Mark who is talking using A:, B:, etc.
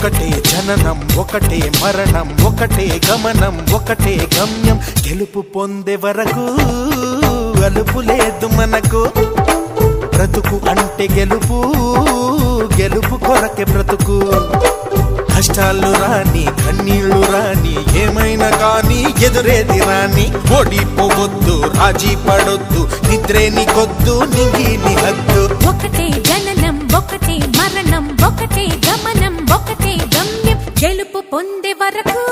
A: ఒకటే జననం ఒకటే మరణం ఒకటే గమనం ఒకటే గమ్యం గెలుపు పొందే వరకు అలుపు లేదు మనకు బ్రతుకు అంటే గెలుపు గెలుపు కొరకే బ్రతుకు కష్టాలు రాని కన్నీళ్లు రాని ఏమైనా కానీ ఎదురేది రాని ఓడిపోవద్దు రాజీ పడొద్దు నిద్రే నీకొద్దు నింగి నీ హద్దు
B: ఒకటే జననం ఒకటే మరణం ఒకటే గమనం ఒకటే గమ్యం గెలుపు పొందే వరకు